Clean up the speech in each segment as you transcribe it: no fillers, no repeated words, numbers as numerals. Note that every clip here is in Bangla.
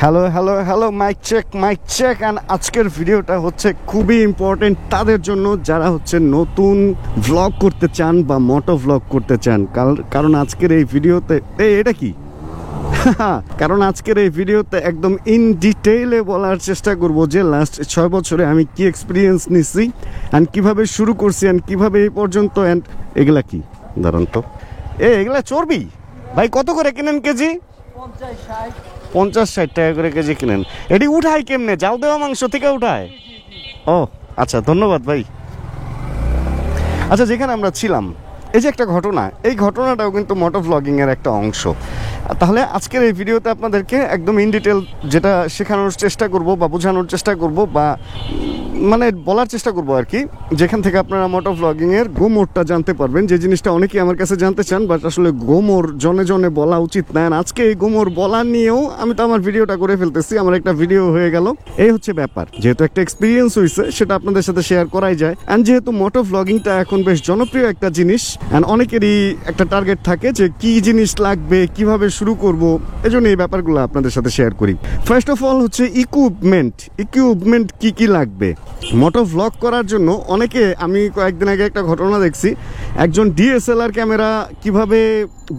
Hello hello hello, mic check. And আজকের ভিডিওটা হচ্ছে খুবই ইম্পর্টেন্ট তাদের জন্য যারা হচ্ছে নতুন ভ্লগ করতে চান বা মোটো ভ্লগ করতে চান। কারণ আজকের এই ভিডিওতে এটা কি কারণ আজকের এই ভিডিওতে একদম ইন ডিটেইলে বলার চেষ্টা করব যে লাস্ট 6 বছরে আমি কি এক্সপিরিয়েন্স নিছি অ্যান্ড কিভাবে শুরু করছি অ্যান্ড কিভাবে এই পর্যন্ত। অ্যান্ড এগুলা কি দাঁড়ান তো, এগুলা চর্বি ভাই কত করে কিনেন কেজি? 50-60 টাকা করে কেজি কিনেন। এটি উঠায় কেমনে? জাল দেওয়া মাংস থেকে উঠায়? ও আচ্ছা, ধন্যবাদ ভাই। আচ্ছা, যেখানে আমরা ছিলাম এই যে একটা ঘটনা, এই ঘটনাটাও কিন্তু মোটো ভ্লগিং এর একটা অংশ। তাহলে আজকের এই ভিডিওতে আপনাদেরকে একদম ইন ডিটেল যেটা শেখানোর চেষ্টা করব বা বোঝানোর চেষ্টা করব বা মানে বলার চেষ্টা করব আর কি, যেখান থেকে আপনারা মোটো ভ্লগিং এর গোমরটা জানতে পারবেন, যে জিনিসটা অনেকেই আমার কাছে জানতে চান বাট আসলে গোমর জনে জনে বলা উচিত না। আজকে এই গোমর বলা নিয়েও আমি তো আমার ভিডিওটা করে ফেলতেছি, আমার একটা ভিডিও হয়ে গেল। এই হচ্ছে ব্যাপার, যেহেতু একটা এক্সপিরিয়েন্স হয়েছে সেটা আপনাদের সাথে শেয়ার করাই যায়। অ্যান্ড যেহেতু মোটো ভ্লগিংটা এখন বেশ জনপ্রিয় একটা জিনিস অ্যান্ড অনেকেরই একটা টার্গেট থাকে যে কি জিনিস লাগবে, কিভাবে শুরু করব, এজন্য এই ব্যাপারগুলো আপনাদের সাথে শেয়ার করি। ফার্স্ট অফ অল হচ্ছে ইকুইপমেন্ট কি কি লাগবে মোটো ভ্লগ করার জন্য। অনেকে, আমি কয়েকদিন আগে একটা ঘটনা দেখছি, একজন ডিএসএলআর ক্যামেরা কিভাবে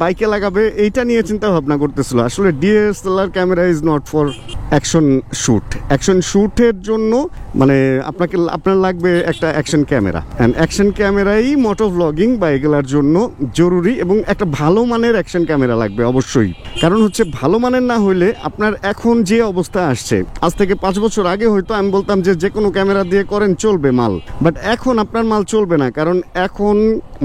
বাইকে লাগাবে এইটা নিয়ে চিন্তা ভাবনা করতেছিল। আসলে DSLR camera is not for action শ্যুটের জন্য, মানে আপনার লাগবে একটা অ্যাকশন ক্যামেরা। অ্যান্ড অ্যাকশন ক্যামেরাই মোটো ভ্লগিং বা এগুলার জন্য জরুরি, এবং একটা ভালো মানের অ্যাকশন ক্যামেরা লাগবে অবশ্যই। কারণ হচ্ছে ভালো মানের না হইলে আপনার এখন যে অবস্থা আসছে, আজ থেকে 5 বছর আগে হয়তো আমি বলতাম যে কোনো ক্যামেরা দিয়ে করেন চলবে মাল, বাট এখন আপনার মাল চলবে না। কারণ এখন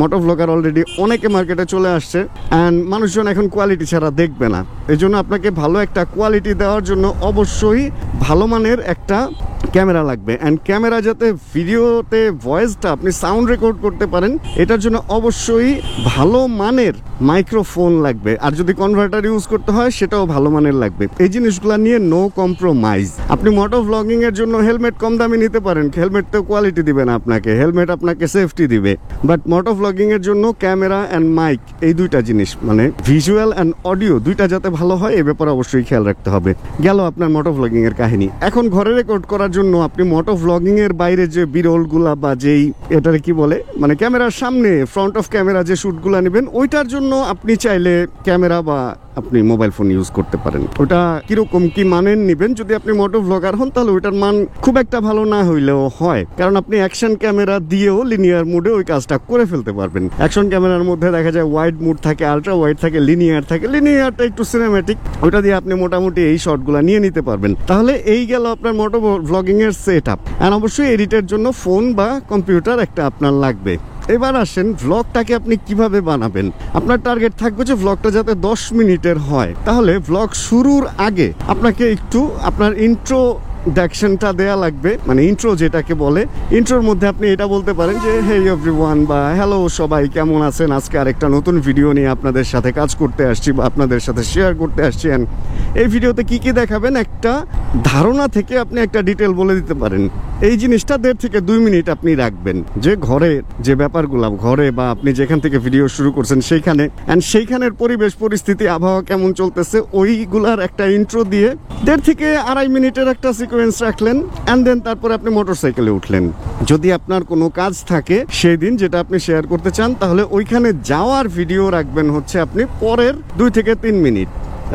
মোটো ভ্লগার অলরেডি অনেকে মার্কেটে চলে আসছে অ্যান্ড মানুষজন এখন কোয়ালিটি ছাড়া দেখবে না। এই জন্য আপনাকে ভালো একটা কোয়ালিটি দেওয়ার জন্য অবশ্যই ভালো মানের একটা ক্যামেরা লাগবে। অ্যান্ড ক্যামেরা যাতে ভিডিওতে ভয়েসটা আপনি সাউন্ড রেকর্ড করতে পারেন, এটার জন্য অবশ্যই ভালো মানের মাইক্রোফোন লাগবে। আর যদি কনভার্টার ইউজ করতে হয় সেটাও ভালো মানের লাগবে। এই জিনিসগুলো নিয়ে নো কম্প্রোমাইজ। আপনি মোটো ভ্লগিং এর জন্য হেলমেট কম দামি নিতে পারেন, হেলমেট তো কোয়ালিটি দিবে না আপনাকে, হেলমেট আপনাকে সেফটি দিবে। বাট মোটো ভ্লগিং এর জন্য ক্যামেরা অ্যান্ড মাইক, এই দুইটা জিনিস মানে ভিজুয়াল অ্যান্ড অডিও দুইটা যাতে ভালো হয় এই ব্যাপারে অবশ্যই খেয়াল রাখতে হবে। গেল আপনার মোটো ভ্লগিং এর কাহিনী। এখন ঘরে রেকর্ড করার জন্য আপনি মোটো ভ্লগিং এর বাইরে যে বিরলগুলা বা যেই এটারে কি বলে, মানে ক্যামেরার সামনে ফ্রন্ট অফ ক্যামেরা যে শুটগুলা নেবেন, ওইটার জন্য আপনি চাইলে ক্যামেরা বা আপনি মোবাইল ফোন ইউজ করতে পারেন। ওটা কিরকম কি মানের নেবেন, যদি আপনি মোটো ভ্লগার হন তাহলে ওইটার মান খুব একটা ভালো না হইলেও হয়, কারণ আপনি অ্যাকশন ক্যামেরা দিয়েও লিনিয়ার মোডে ওই কাজটা করে ফেলতে পারবেন। অ্যাকশন ক্যামেরার মধ্যে দেখা যায় ওয়াইড মোড থাকে, আলট্রা ওয়াইড থাকে, লিনিয়ার থাকে। লিনিয়ারটা একটু সিনেম্যাটিক, ওইটা দিয়ে আপনি মোটামুটি এই শটগুলো নিয়ে নিতে পারবেন। তাহলে এই গেল আপনার মোটো ভ্লগিং এর সেট আপ। অ্যান্ড অবশ্যই এডিটের জন্য ফোন বা কম্পিউটার একটা আপনার লাগবে। এবার আসেন ভ্লগটাকে আপনি কিভাবে বানাবেন। আপনার টার্গেট থাকবে যে ভ্লগটা যাতে 10 মিনিটের হয়। তাহলে ভ্লগ শুরুর আগে আপনাকে একটু আপনার ইন্ট্রোডাকশনটা দেয়া লাগবে, মানে ইন্ট্রো যেটাকে বলে। ইন্ট্রোর মধ্যে আপনি এটা বলতে পারেন যে হে এভরিওয়ান বা হ্যালো সবাই কেমন আছেন, আজকে আরেকটা নতুন ভিডিও নিয়ে আপনাদের সাথে কাজ করতে আসছি বা আপনাদের সাথে শেয়ার করতে আসছি। এই ভিডিওতে কি কি দেখাবেন একটা ধারণা থেকে আপনি একটা ডিটেল বলে দিতে পারেন। এই জিনিসটা 1.5 থেকে 2 মিনিট আপনি রাখবেন, যে ঘরে যে ব্যাপারগুলো ঘরে বা আপনি যেখান থেকে ভিডিও শুরু করছেন সেইখানে, অ্যান্ড সেইখানের পরিবেশ পরিস্থিতি আবহাওয়া কেমন চলতেছে ওইগুলার একটা ইন্ট্রো দিয়ে 1.5 থেকে 2.5 মিনিটের একটা সিকোয়েন্স রাখলেন। অ্যান্ড দেন তারপরে আপনি মোটরসাইকেলে উঠলেন। যদি আপনার কোনো কাজ থাকে সেই দিন যেটা আপনি শেয়ার করতে চান, তাহলে ওইখানে যাওয়ার ভিডিও রাখবেন হচ্ছে আপনি পরের 2 থেকে 3 মিনিট।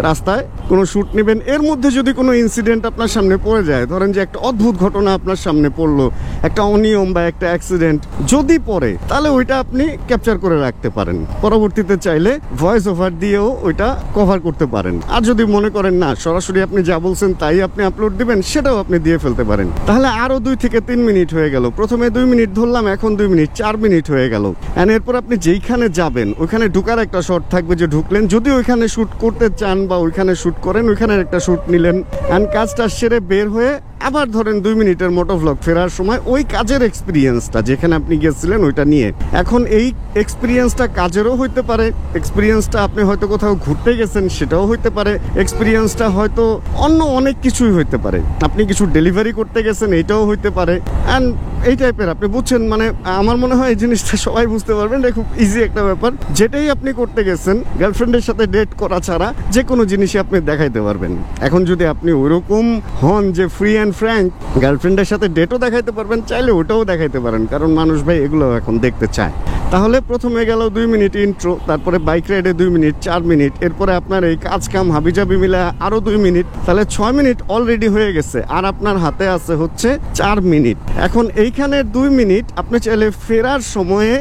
রাস্তায় কোনো শ্যুট নেবেন, এর মধ্যে যদি কোনো ইনসিডেন্ট আপনার সামনে পড়ে যায়, ধরেন যে একটা অদ্ভুত ঘটনা আপনার সামনে পড়লো, একটা অনিয়ম বা একটা অ্যাক্সিডেন্ট যদি পড়ে, তাহলে ওইটা আপনি ক্যাপচার করে রাখতে পারেন। পরবর্তীতে চাইলে ভয়েস ওভার দিয়েও ওইটা কভার করতে পারেন। আর যদি মনে করেন না সরাসরি আপনি যা বলছেন তাই আপনি আপলোড দিবেন, সেটাও আপনি দিয়ে ফেলতে পারেন। তাহলে আরও 2 থেকে 3 মিনিট হয়ে গেল। প্রথমে 2 মিনিট ধরলাম, এখন 2 মিনিট, 4 মিনিট হয়ে গেল। অ্যান্ড এরপর আপনি যেইখানে যাবেন ওইখানে ঢুকার একটা শট থাকবে, যে ঢুকলেন, যদি ওইখানে শ্যুট করতে চান বা ওইখানে শ্যুট করেন, ওইখানে একটা শ্যুট নিলেন। অ্যান্ড কাজটা সেরে বের হয়ে আবার ধরেন 2 মিনিটের মোটো ভ্লগ ফেরার সময় ওই কাজের এক্সপিরিয়েন্সটা যেখানে আপনি গেছিলেন ওইটা নিয়ে। এখন এই এক্সপিরিয়েন্সটা কাজেরও হইতে পারে, এক্সপিরিয়েন্সটা আপনি হয়তো কোথাও ঘুরতে গেছেন সেটাও হইতে পারে, এক্সপিরিয়েন্সটা হয়তো অন্য অনেক কিছুই হইতে পারে, আপনি কিছু ডেলিভারি করতে গেছেন এটাও হইতে পারে। অ্যান্ড এই টাইপের আপনি বুঝছেন, মানে আমার মনে হয় এই জিনিসটা সবাই বুঝতে পারবেন, এটা খুব ইজি একটা ব্যাপার। যেটাই আপনি করতে গেছেন গার্লফ্রেন্ডের সাথে ডেট করা ছাড়া যে কোনো জিনিসই আপনি দেখাইতে পারবেন। এখন যদি আপনি ওইরকম হন যে ফ্রি অ্যান্ড ফ্র্যাঙ্ক, গার্লফ্রেন্ডের সাথে ডেটও দেখাইতে পারবেন, চাইলে ওটাও দেখাইতে পারেন, কারণ মানুষ ভাই এগুলো এখন দেখতে চায়। তাহলে প্রথমে গেল 2 মিনিট ইন্ট্রো, তারপরে বাইক রাইডে 2 মিনিট, 4 মিনিট, এরপরে আপনার এই কাজ কাম হাবিজাবি মিলে আরো 2 মিনিট, তাহলে 6 মিনিট অলরেডি হয়ে গেছে। আর আপনার হাতে আছে হচ্ছে 4 মিনিট। এখন এইখানে 2 মিনিট আপনি চাইলে ফেরার সময়ে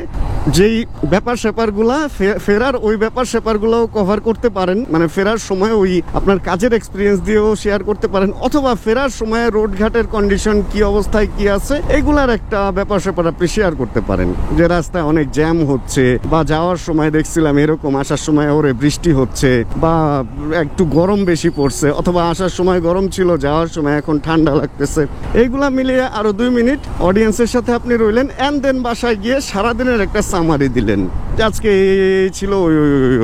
যেই ব্যাপার স্যাপারগুলা ফেরার ওই ব্যাপার স্যাপারগুলোও কভার করতে পারেন, মানে ফেরার সময় ওই আপনার কাজের এক্সপিরিয়েন্স দিয়েও শেয়ার করতে পারেন, অথবা ফেরার সময় রোডঘাটের কন্ডিশন কি অবস্থায় কি আছে এগুলার একটা ব্যাপার স্যাপার আপনি শেয়ার করতে পারেন। যে রাস্তায় অনেক জ্যাম হচ্ছে, বা যাওয়ার সময় দেখছিলাম এরকম, আসার সময় ওরে বৃষ্টি হচ্ছে, বা একটু গরম বেশি পড়ছে, অথবা আসার সময় গরম ছিল যাওয়ার সময় এখন ঠান্ডা লাগতেছে, এইগুলা মিলিয়ে আরো 2 মিনিট অডিয়েন্সের সাথে আপনি রইলেন। অ্যান্ড দেন বাসায় গিয়ে সারাদিনের একটা সামারি দিলেন যে আজকে এই ছিল ওই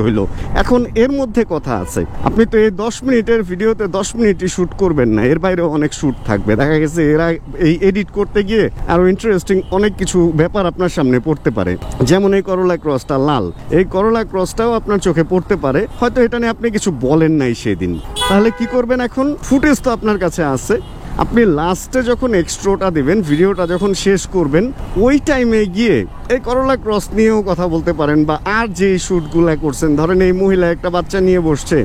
হইলো। এখন এর মধ্যে কথা আছে, আপনি তো এই 10 মিনিটের ভিডিওতে 10 মিনিটই শ্যুট করবেন না, এর বাইরেও অনেক শ্যুট থাকবে। দেখা গেছে এরা এই এডিট করতে গিয়ে আরো ইন্টারেস্টিং অনেক কিছু ব্যাপার আপনার সামনে পড়তে পারে। যেমন এই করলা ক্রসটা লাল, এই করলা ক্রসটাও আপনার চোখে পড়তে পারে, হয়তো এটা নিয়ে আপনি কিছু বলেন নাই সেদিন। তাহলে কি করবেন? এখন ফুটেজ তো আপনার কাছে আছে, আপনি লাস্টে যখন এক্সট্রোটা দিবেন, ভিডিওটা যখন শেষ করবেন, ওই টাইমে গিয়ে এই করলা ক্রস নিয়েও কথা বলতে পারেন। বা আর যে শ্যুটগুলা করছেন, ধরেন এই মহিলা একটা বাচ্চা নিয়ে বসছে,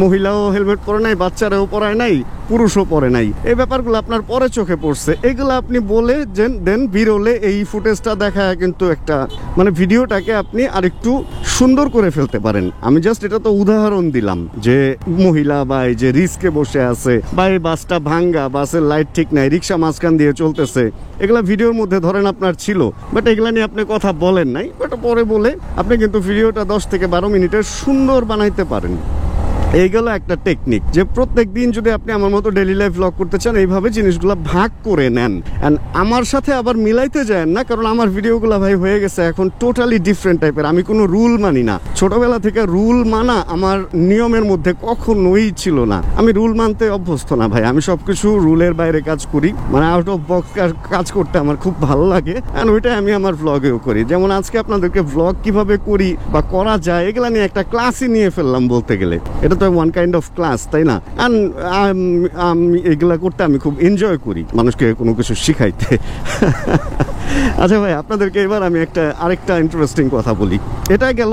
মহিলাও হেলমেট পরে নাই, বাচ্চারাও পরায় নাই, পুরুষও পরে নাই, এই ব্যাপারগুলো আপনার পরে চোখে পড়ছে, এগুলো আপনি বলে দেন বিরলে এই ফুটেজটা দেখায় কিন্তু একটা মানে ভিডিওটাকে আপনি আরেকটু সুন্দর করে ফেলতে পারেন। আমি জাস্ট এটা তো উদাহরণ দিলাম যে মহিলা বা এই যে রিস্কে বসে আছে, বা এই বাসটা ভাঙ্গা, বাসের লাইট ঠিক নাই, রিক্সা মাঝখান দিয়ে চলতেছে, এগুলা ভিডিওর মধ্যে ধরেন আপনার ছিল, বাট এগুলা নিয়ে আপনি কথা বলেন নাই, বাট পরে বলে আপনি কিন্তু ভিডিওটা 10 থেকে 12 মিনিটের সুন্দর বানাইতে পারেন। এইগুলো একটা টেকনিক, যে প্রত্যেক দিন যদি আপনি আমার মতো ডেইলি লাইফ ব্লগ করতে চান, এইভাবে জিনিসগুলো ভাগ করে নেন। অ্যান্ড আমার সাথে আবার মিলাইতে যায় না, কারণ আমার ভিডিওগুলো ভাই হয়ে গেছে এখন টোটালি ডিফারেন্ট টাইপের। আমি কোনো রুল মানি না, ছোটবেলা থেকে রুল মানা আমার নিয়মের মধ্যে কখনোই ছিল না। আমি রুল মানতে অভ্যস্ত না ভাই, আমি সবকিছু রুলের বাইরে কাজ করি, মানে আউট অফ বক্স কাজ করতে আমার খুব ভালো লাগে। অ্যান্ড ওইটাই আমি আমার ভ্লগেও করি। যেমন আজকে আপনাদেরকে ভ্লগ কিভাবে করি বা করা যায় এগুলা নিয়ে একটা ক্লাসই নিয়ে ফেললাম বলতে গেলে, এটা ওয়ান কাইন্ড অফ ক্লাস, তাই না? অ্যান্ড এগুলা করতে আমি খুব এনজয় করি, মানুষকে কোনো কিছু শিখাইতে। আচ্ছা ভাই, আপনাদেরকে এবার আমি আরেকটা ইন্টারেস্টিং কথা বলি। এটা গেল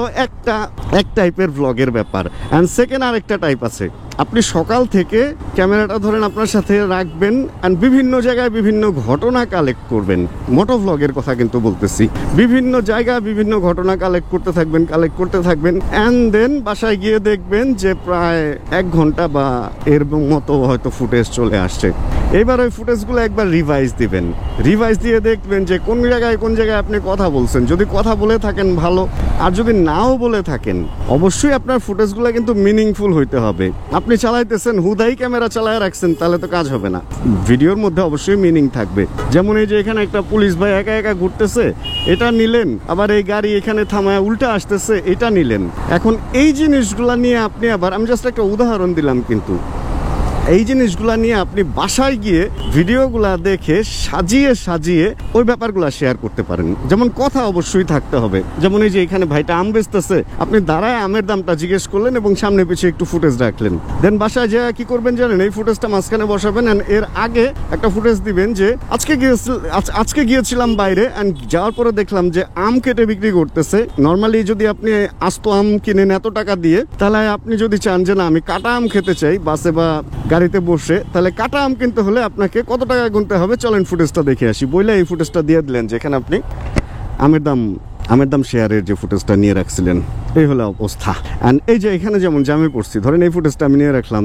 এক টাইপের ভ্লগের ব্যাপার। অ্যান্ড সেকেন্ড আরেকটা টাইপ আছে, আপনি সকাল থেকে ক্যামেরাটা ধরেন আপনার সাথে রাখবেন, অ্যান্ড বিভিন্ন জায়গায় বিভিন্ন ঘটনা কালেক্ট করবেন। মোটো ভ্লগের কথা কিন্তু বলতেছি, বিভিন্ন জায়গায় বিভিন্ন ঘটনা কালেক্ট করতে থাকবেন, অ্যান্ড দেন বাসায় গিয়ে দেখবেন যে প্রায় 1 ঘন্টা বা এর মতো হয়তো ফুটেজ চলে আসছে। এবার ওই ফুটেজগুলো একবার রিভাইজ দিবেন, রিভাইজ দিয়ে দেখবেন যে কোন জায়গায় আপনি কথা বলছেন। যদি কথা বলে থাকেন ভালো, আর যদি নাও বলে থাকেন, অবশ্যই আপনার ফুটেজগুলো কিন্তু মিনিংফুল হইতে হবে। আপনি চালাইতেছেন হুদাই ক্যামেরা চালায় রাখছেন, তাহলে তো কাজ হবে না। ভিডিওর মধ্যে অবশ্যই মিনিং থাকবে। যেমন এই যে এখানে একটা পুলিশ ভাই একা একা ঘুরতেছে, এটা নিলেন, আবার এই গাড়ি এখানে থামায় উল্টা আসতেছে, এটা নিলেন। এখন এই জিনিসগুলা নিয়ে আপনি আবার, আমি জাস্ট একটা উদাহরণ দিলাম, কিন্তু এই জিনিসগুলা নিয়ে আপনি বাসায় গিয়ে ভিডিওগুলা দেখে সাজিয়ে ওই ব্যাপারগুলা শেয়ার করতে পারেন। যেমন কথা অবশ্যই থাকতে হবে। যেমন এই যে এখানে ভাইটা আম বেচতেছে, আপনি দাঁড়ায় আমের দামটা জিজ্ঞেস করলেন এবং সামনে পিছিয়ে একটু ফুটেজ রাখলেন। দেন বাসায় যে কি করবেন জানেন, এই ফুটেজটা মাঝখানে বসাবেন, অ্যান্ড এর আগে একটা ফুটেজ দিবেন যে আজকে গিয়েছিলাম বাইরে, অ্যান্ড যাওয়ার পরে দেখলাম যে আম কেটে বিক্রি করতেছে। নর্মালি যদি আপনি আস্ত আম কিনেন এত টাকা দিয়ে, তাহলে আপনি যদি চান যে না আমি কাটা আম খেতে চাই বাসে বা গাড়িতে বসে, তাহলে কাটা আম কিনতে হলে আপনাকে কত টাকা গুনতে হবে, চলেন ফুটেজটা দেখে আসি বলে এই ফুটেজটা দিয়ে দিলেন, যেখানে আপনি আমের দাম আমের দাম শেয়ারের যে ফুটেজটা নিয়ে রাখছিলেন, এই হলো অবস্থা। অ্যান্ড এই যে এখানে যেমন জামে পড়ছি, ধরেন এই ফুটেজটা আমি নিয়ে রাখলাম,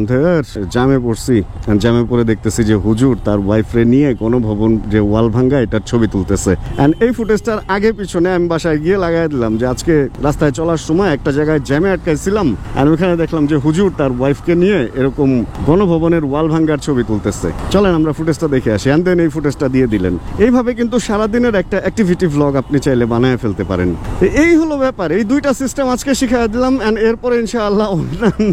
জামে পড়ছি, জামে পড়ে দেখতেছি যে হুজুর তার ওয়াইফরে নিয়ে কোনো ভবন যে ওয়াল ভাঙ্গা এটার ছবি তুলতেছে। অ্যান্ড এই ফুটেজটার আগে পিছনে আমি বাসায় গিয়ে লাগাই দিলাম যে আজকে রাস্তায় চলার সময় একটা জায়গায় জ্যামে আটকাইছিলাম, অ্যান্ড ওইখানে দেখলাম যে হুজুর তার ওয়াইফকে নিয়ে এরকম গণভবনের ওয়াল ভাঙ্গার ছবি তুলতেছে। চলেন আমরা ফুটেজটা দেখে আসি, অ্যান্ড দেন এই ফুটেজটা দিয়ে দিলেন। এইভাবে কিন্তু সারাদিনের একটা অ্যাক্টিভিটি ভ্লগ আপনি চাইলে বানায় ফেলতে পারেন। এই হলো ব্যাপার, এই দুইটা সিস্টেম আজকে শিখাই দিলাম। অ্যান্ড এরপরে ইনশাআল্লাহ অন্যান্য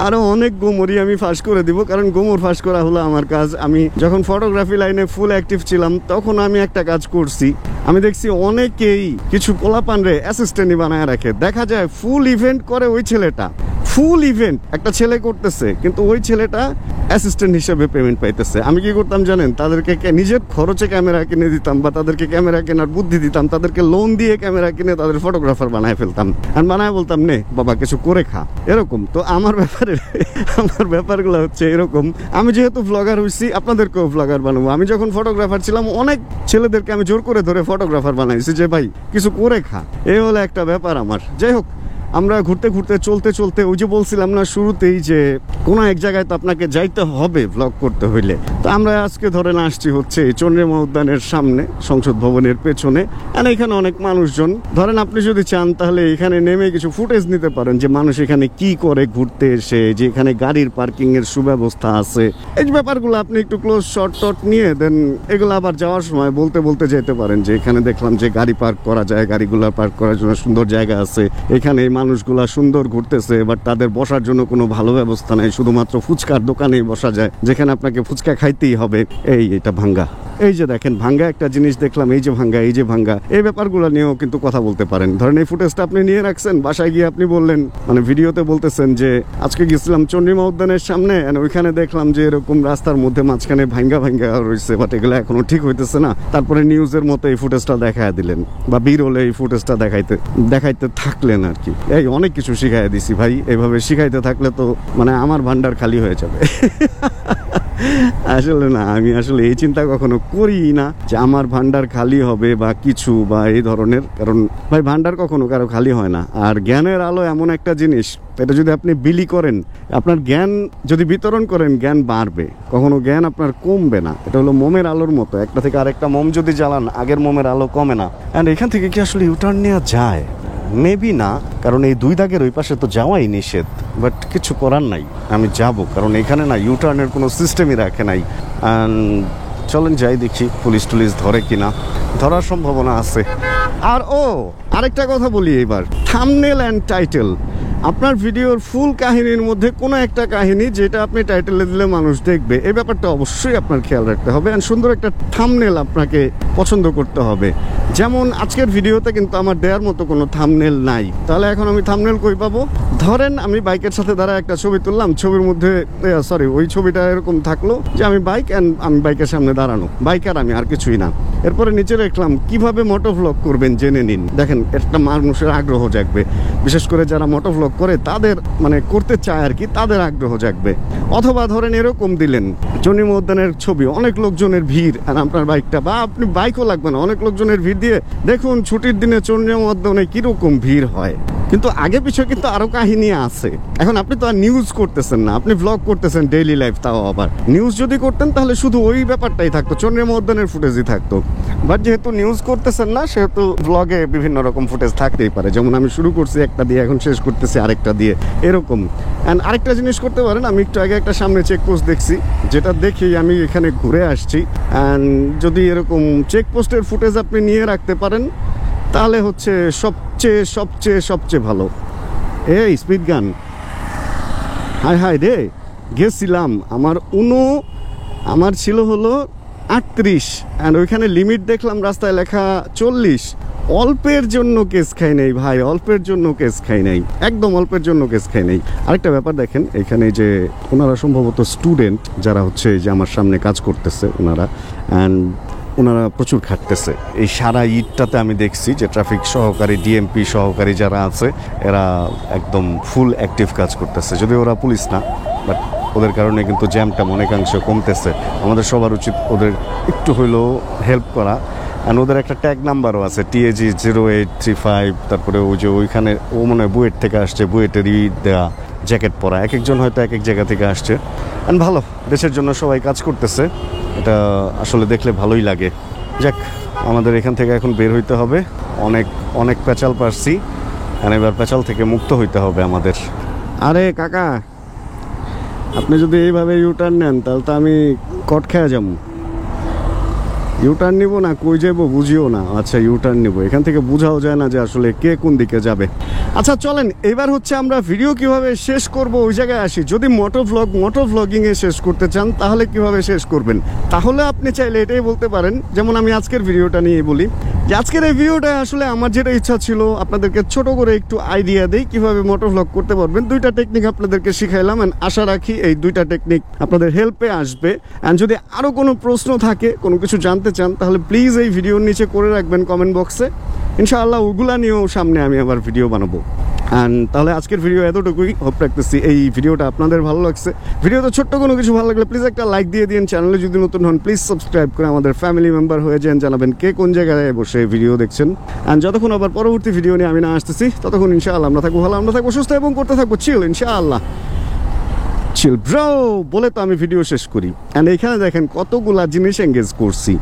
আরো অনেক গোমরি আমি ফাঁস করে দিব, কারণ গোমর ফাঁস করা হলো আমার কাজ। আমি যখন ফটোগ্রাফি লাইনে ফুল অ্যাক্টিভ ছিলাম তখন আমি একটা কাজ করছি, আমি দেখছি অনেকেই কিছু পোলাপান রে অ্যাসিস্ট্যান্টই বানায় রাখে। দেখা যায় ফুল ইভেন্ট করে ওই ছেলেটা, ফুল ইভেন্ট একটা ছেলে করতেছে, কিন্তু ওই ছেলেটা অ্যাসিস্ট্যান্ট হিসেবে পেমেন্ট পাইতেছে। আমি কি করতাম জানেন, তাদেরকে নিজের খরচে ক্যামেরা কিনে দিতাম, বা তাদেরকে ক্যামেরা কেনার বুদ্ধি দিতাম, তাদেরকে লোন দিয়ে ক্যামেরা কিনে তাদের ফটোগ্রাফার বানায় ফেলতাম। আর বানায় বলতাম নে বাবা কিছু করে খা, এরকম। তো আমার ব্যাপারগুলো হচ্ছে এরকম। আমি যেহেতু ব্লগার হইছি, আপনাদেরকেও ব্লগার বানাবো। আমি যখন ফটোগ্রাফার ছিলাম অনেক ছেলেদেরকে আমি জোর করে ধরে ফটোগ্রাফার বানাইছি যে ভাই কিছু করে খা, এই হলো একটা ব্যাপার আমার। যাই হোক, আমরা ঘুরতে ঘুরতে চলতে চলতে ওই যে বলছিলাম না শুরুতেই যে কোনো এক জায়গায় তো আপনাকে যাইতে হবে ব্লগ করতে হইলে। তো আমরা আজকে ধরেন আসছি হচ্ছে চন্দ্রিমা উদ্যানের সামনে, সংসদ ভবনের পেছনে। আর এখানে অনেক মানুষজন, ধরেন আপনি যদি চান তাহলে এখানে নেমে কিছু ফুটেজ নিতে পারেন যে মানুষ এখানে কি করে ঘুরতে এসে, যে এখানে গাড়ির পার্কিং এর সুব্যবস্থা আছে, এই ব্যাপারগুলো আপনি একটু ক্লোজ শর্ট টট নিয়ে দেন এগুলো আবার যাওয়ার সময় বলতে বলতে যেতে পারেন যে এখানে দেখলাম যে গাড়ি পার্ক করা যায়, গাড়িগুলো পার্ক করার জন্য সুন্দর জায়গা আছে, এখানে মানুষগুলা সুন্দর ঘুরতেছে, বাট তাদের বসার জন্য কোনো ভালো ব্যবস্থা নাই, শুধুমাত্র ফুচকার দোকানেই বসা যায়, যেখানে আপনাকে ফুচকা খাইতেই হবে। এটা ভাঙ্গা, এই যে দেখেন ভাঙ্গা একটা জিনিস দেখলাম, এই যে ভাঙ্গা, এই যে ভাঙ্গা, এই ব্যাপারগুলো নিয়েও কিন্তু কথা বলতে পারেন। ধরেন এই ফুটেজটা আপনি নিয়ে রাখছেন, বাসায় গিয়ে আপনি বললেন, মানে ভিডিওতে বলতেছেন যে আজকে গেছিলাম চন্দ্রিমা উদ্যানের সামনে, ওইখানে দেখলাম যে এরকম রাস্তার মধ্যে মাঝখানে ভাঙ্গা ভাঙ্গা রয়েছে, বাট এগুলো এখনো ঠিক হইতেছে না। তারপরে নিউজের মতো এই ফুটেজটা দেখায় দিলেন, বা বীর হলে এই ফুটেজটা দেখাইতে থাকলেন আর কি। এই অনেক কিছু শিখাই দিছি ভাই, এইভাবে শিখাইতে থাকলে তো মানে আমার ভান্ডার খালি হয়ে যাবে। আসলে না, আমি আসলে এই চিন্তা কখনো করি না যে আমার ভান্ডার খালি হবে বা কিছু বা এই ধরনের, কারণ ভাই ভান্ডার কখনো কারো খালি হয় না। আর জ্ঞানের আলো এমন একটা জিনিস, এটা যদি আপনি বিলি করেন, আপনার জ্ঞান যদি বিতরণ করেন, জ্ঞান বাড়বে, কখনো জ্ঞান আপনার কমবে না। এটা হলো মোমের আলোর মতো, একটা থেকে আরেকটা মোম যদি জ্বালান, আগের মোমের আলো কমে না। অ্যান্ড এখান থেকে কি আসলে ইউটার্ন নেওয়া যায়? মেবি না, কারণ এই দুই দাগের ওই পাশে তো যাওয়াই নিষেধ, বাট কিছু করার নাই, আমি যাব, কারণ এখানে না ইউটার্নের কোনো সিস্টেমই রাখে নাই। চলেন যাই দেখি পুলিশ টুলিশ ধরে কিনা, ধরার সম্ভাবনা আছে। আর আরেকটা কথা বলি, এবার থাম্বনেল অ্যান্ড টাইটেল, আপনার ভিডিওর ফুল কাহিনীর মধ্যে কোনো একটা কাহিনী যেটা আপনি টাইটেলে দিলে মানুষ দেখবে, এই ব্যাপারটা অবশ্যই আপনার খেয়াল রাখতে হবে। আর সুন্দর একটা থাম্বনেল আপনাকে পছন্দ করতে হবে। যেমন আজকের ভিডিওতে কিন্তু আমার দেওয়ার মতো কোনো থাম্বনেল নাই, তাহলে এখন আমি থাম্বনেল কই পাবো? ধরেন আমি বাইকের সাথে দাঁড়ায় একটা ছবি তুললাম, ছবির মধ্যে ওই ছবিটা এরকম থাকলো যে আমি বাইক, অ্যান্ড আমি বাইকের সামনে দাঁড়ানো, বাইক আর আমি, আর কিছুই না। এরপরে নিচে লিখলাম কিভাবে মোটো ভ্লগ করবেন জেনে নিন। দেখেন একটা মানুষের আগ্রহ জাগবে, বিশেষ করে যারা মোটো ভ্লগ করে তাদের, মানে করতে চায় আর কি, তাদের আগ্রহ জাগবে। অথবা ধরেন এরকম দিলেন চন্দ্রিমা উদ্যানের ছবি, অনেক লোকজনের ভিড়, আর আপনার বাইকটা, বা আপনি বাইকও লাগবে না, অনেক লোকজনের ভিড় দিয়ে দেখুন ছুটির দিনে চন্দ্রিমা উদ্যানে কিরকম ভিড় হয়। কিন্তু আগে পিছিয়ে কিন্তু আরো কাহিনী আছে। এখন আপনি তো আর নিউজ করতেছেন না, আপনি ভ্লগ করতেছেন ডেইলি লাইফ, তাও আবার নিউজ যদি করতেন তাহলে শুধু ওই ব্যাপারটাই থাকতো, চন্দ্রিমা উদ্যানের ফুটেজই থাকতো। বাট যেহেতু নিউজ করতেছেন না, সেহেতু ব্লগে বিভিন্ন রকম ফুটেজ থাকতেই পারে। যেমন আমি শুরু করছি একটা দিয়ে, এখন শেষ করতেছি আরেকটা দিয়ে, এরকম। অ্যান্ড আরেকটা জিনিস করতে পারেন, আমি একটু আগে একটা সামনে চেকপোস্ট দেখছি, যেটা দেখেই আমি এখানে ঘুরে আসছি। অ্যান্ড যদি এরকম চেকপোস্টের ফুটেজ আপনি নিয়ে রাখতে পারেন তাহলে হচ্ছে সবচেয়ে সবচেয়ে সবচেয়ে ভালো। এই স্পিড গান, হায় হায় রে, গেছিলাম আমার ছিল হলো 38, অ্যান্ড ওইখানে লিমিট দেখলাম রাস্তায় লেখা 40। অল্পের জন্য কেস খাই নাই ভাই, অল্পের জন্য কেস খাই নাই, একদম অল্পের জন্য কেস খাই নাই। আরেকটা ব্যাপার দেখেন, এখানে যে ওনারা সম্ভবত স্টুডেন্ট যারা হচ্ছে যে আমার সামনে কাজ করতেছে ওনারা, অ্যান্ড ওনারা প্রচুর খাটতেছে। এই সারা ঈদটাতে আমি দেখছি যে ট্রাফিক সহকারী, ডিএমপি সহকারী যারা আছে, এরা একদম ফুল অ্যাক্টিভ কাজ করতেছে। যদি ওরা পুলিশ না, বাট ওদের কারণে কিন্তু জ্যামটা অনেকাংশে কমতেছে। আমাদের সবার উচিত ওদের একটু হইলেও হেল্প করা। অ্যান্ড ওদের একটা ট্যাগ নাম্বারও আছে TAG 0835। তারপরে ওই যে ওইখানে ও মনে হয় বুয়েট থেকে আসছে, বুয়েটেরই দেওয়া জ্যাকেট পরা। এক একজন হয়তো এক এক জায়গা থেকে আসছে। অ্যান্ড ভালো, দেশের জন্য সবাই কাজ করতেছে, এটা আসলে দেখলে ভালোই লাগে। যাক, আমাদের এখান থেকে এখন বের হইতে হবে। অনেক অনেক পেঁচাল পারছি, আর এবার পেঁচাল থেকে মুক্ত হইতে হবে আমাদের। আরে কাকা, আপনি যদি এইভাবে ইউটার্ন নেন তাহলে তো আমি কট খেয়ে যাবো। ইউটার্ন নিব না কই যাবো বুঝিও না। আচ্ছা, ইউটার্ন নিব, এখান থেকে বোঝাও যায় না যে আসলে কে কোন দিকে যাবে। আচ্ছা চলেন, এবার হচ্ছে আমরা ভিডিও কিভাবে শেষ করব ওই জায়গায় আসি। যদি মোটো ভ্লগিংয়ে শেষ করতে চান তাহলে কিভাবে শেষ করবেন? তাহলে আপনি চাইলে এটাই বলতে পারেন, যেমন আমি আজকের ভিডিওটা নিয়ে বলি যে আজকের এই ভিডিওটা আসলে আমার যেটা ইচ্ছা ছিল আপনাদেরকে ছোট করে একটু আইডিয়া দেই কিভাবে মোটো ভ্লগ করতে পারবেন। 2টা টেকনিক আপনাদেরকে শিখাইলাম, এন্ড আশা রাখি এই 2টা টেকনিক আপনাদের হেল্পে আসবে। এন্ড যদি আরও কোনো প্রশ্ন থাকে, কোনো কিছু জানতে চান, তাহলে প্লিজ এই ভিডিওর নিচে করে রাখবেন কমেন্ট বক্সে। ইনশাআল্লাহ ওগুলা নিয়েও সামনে আমি আবার ভিডিও বানাবো। অ্যান্ড তাহলে আজকের ভিডিও এতটুকুই। হোপ রাখতেছি এই ভিডিওটা আপনাদের ভালো লাগছে। ভিডিওতে ছোট্ট কোনো কিছু ভালো লাগলে প্লিজ একটা লাইক দিয়ে দিন। চ্যানেলে যদি নতুন হন প্লিজ সাবস্ক্রাইব করে আমাদের ফ্যামিলি মেম্বার হয়ে যান। জানাবেন কে কোন জায়গায় বসে ভিডিও দেখছেন। অ্যান্ড যতক্ষণ আবার পরবর্তী ভিডিও নিয়ে আমি না আসতেছি, ততক্ষণ ইনশাআল্লাহ আমরা থাকবো ভালো, আমরা থাকবো সুস্থ এবং করতে থাকবো চিল। ইনশাআল্লাহ চিল ব্রো বলে তো আমি ভিডিও শেষ করি। অ্যান্ড এখানে দেখেন কতগুলা জিনিস এঙ্গেজ করছি।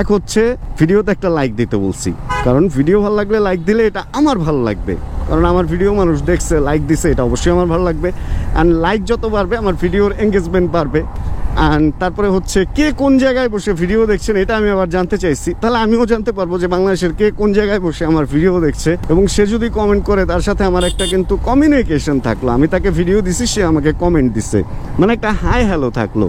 এক হচ্ছে ভিডিওতে একটা লাইক দিতে বলছি, কারণ ভিডিও ভালো লাগলে লাইক দিলে এটা আমার ভালো লাগবে, কারণ আমার ভিডিও মানুষ দেখছে, লাইক দিছে, এটা অবশ্যই আমার ভালো লাগবে। অ্যান্ড লাইক যত বাড়বে আমার ভিডিওর এঙ্গেজমেন্ট বাড়বে। অ্যান্ড তারপরে হচ্ছে কে কোন জায়গায় বসে ভিডিও দেখছেন এটা আমি আবার জানতে চাইছি, তাহলে আমিও জানতে পারবো যে বাংলাদেশের কে কোন জায়গায় বসে আমার ভিডিও দেখছে। এবং সে যদি কমেন্ট করে তার সাথে আমার একটা কিন্তু কমিউনিকেশন থাকলো। আমি তাকে ভিডিও দিছি, সে আমাকে কমেন্ট দিছে, মানে একটা হাই হ্যালো থাকলো।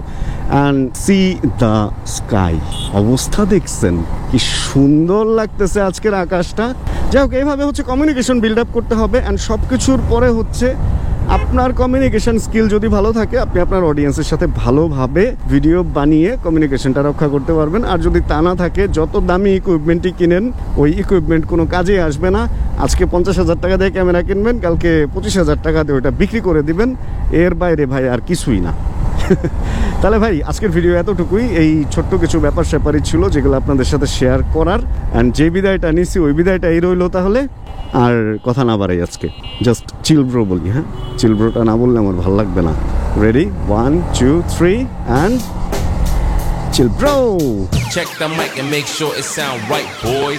অ্যান্ড সি দ্য স্কাই, অবস্থা দেখছেন কি সুন্দর লাগতেছে আজকের আকাশটা। যাই হোক, এইভাবে হচ্ছে কমিউনিকেশন বিল্ড আপ করতে হবে। অ্যান্ড সব কিছুর পরে হচ্ছে আপনার কমিউনিকেশন স্কিল যদি ভালো থাকে, আপনি আপনার অডিয়েন্সের সাথে ভালোভাবে ভিডিও বানিয়ে কমিউনিকেশনটা রক্ষা করতে পারবেন। আর যদি তা না থাকে, যত দামি ইকুইপমেন্টই কিনেন, ওই ইকুইপমেন্ট কোনো কাজে আসবে না। আজকে 50,000 টাকা দিয়ে ক্যামেরা কিনবেন, কালকে 25,000 টাকা দিয়ে ওইটা বিক্রি করে দিবেন। এর বাইরে ভাই আর কিছুই না। তাহলে ভাই আজকের ভিডিও এতটুকুই। এই ছোট্ট কিছু ব্যাপার স্যাপারই ছিল যেগুলো আপনাদের সাথে শেয়ার করার। অ্যান্ড যে বিদায়টা নিছি ওই বিদায়টা এই রইলো। তাহলে আর কথা না বাড়াই, আজকে জাস্ট চিল ব্রো বলি। হ্যাঁ, চিল ব্রোটা না বললে আমার ভালো লাগবে না। Ready, 1 2 3 and chill bro. Check the mic and make sure it sound right, boys.